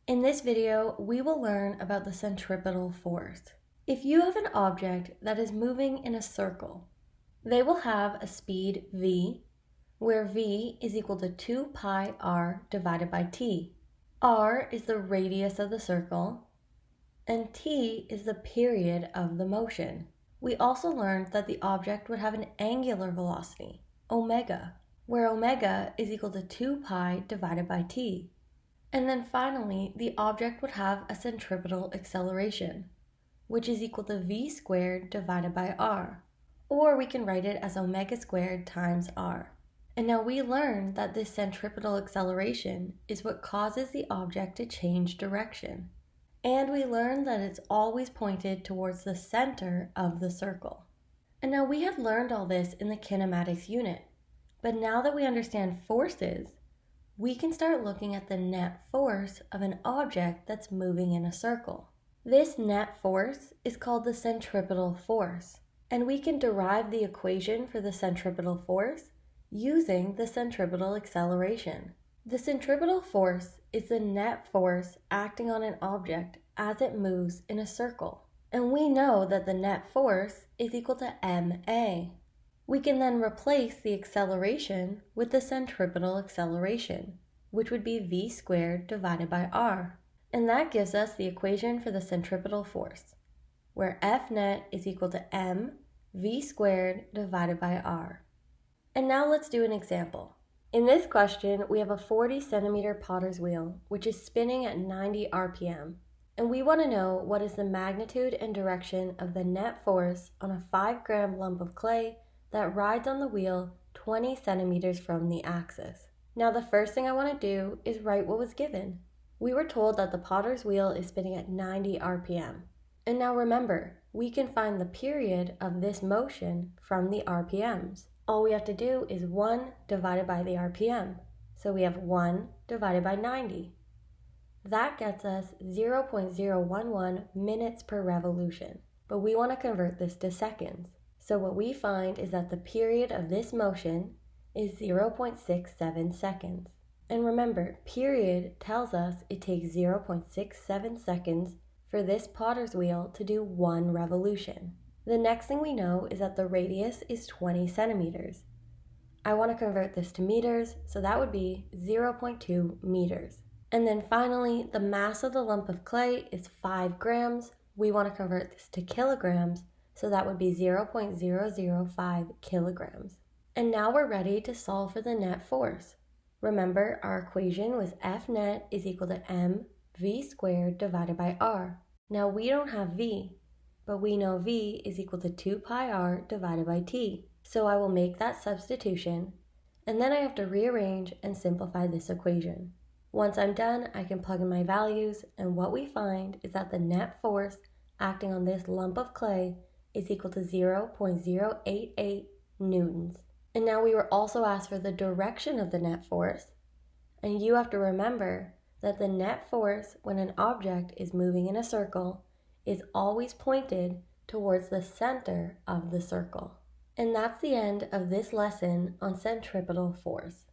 In this video, we will learn about the centripetal force. If you have an object that is moving in a circle, they will have a speed v, where v is equal to 2 pi r divided by t. R is the radius of the circle, and t is the period of the motion. We also learned that the object would have an angular velocity, omega, where omega is equal to 2 pi divided by t. And then finally, the object would have a centripetal acceleration, which is equal to v squared divided by r, or we can write it as omega squared times r. And now we learned that this centripetal acceleration is what causes the object to change direction. And we learned that it's always pointed towards the center of the circle. And now we had learned all this in the kinematics unit, but now that we understand forces, we can start looking at the net force of an object that's moving in a circle. This net force is called the centripetal force, and we can derive the equation for the centripetal force using the centripetal acceleration. The centripetal force is the net force acting on an object as it moves in a circle, and we know that the net force is equal to ma. We can then replace the acceleration with the centripetal acceleration, which would be v squared divided by r. And that gives us the equation for the centripetal force, where Fnet is equal to m v squared divided by r. And now let's do an example. In this question, we have a 40 centimeter potter's wheel, which is spinning at 90 RPM. And we want to know what is the magnitude and direction of the net force on a 5-gram lump of clay that rides on the wheel 20 centimeters from the axis. Now the first thing I want to do is write what was given. We were told that the potter's wheel is spinning at 90 RPM. And now remember, we can find the period of this motion from the RPMs. All we have to do is 1 divided by the RPM. So we have 1 divided by 90. That gets us 0.011 minutes per revolution. But we want to convert this to seconds. So what we find is that the period of this motion is 0.67 seconds. And remember, period tells us it takes 0.67 seconds for this potter's wheel to do 1 revolution. The next thing we know is that the radius is 20 centimeters. I want to convert this to meters, so that would be 0.2 meters. And then finally, the mass of the lump of clay is 5 grams. We want to convert this to kilograms, so that would be 0.005 kilograms. And now we're ready to solve for the net force. Remember, our equation was Fnet is equal to m v squared divided by r. Now we don't have v, but we know v is equal to 2 pi r divided by t. So I will make that substitution, and then I have to rearrange and simplify this equation. Once I'm done, I can plug in my values, and what we find is that the net force acting on this lump of clay is equal to 0.088 newtons. And now we were also asked for the direction of the net force, and you have to remember that the net force when an object is moving in a circle is always pointed towards the center of the circle. And that's the end of this lesson on centripetal force.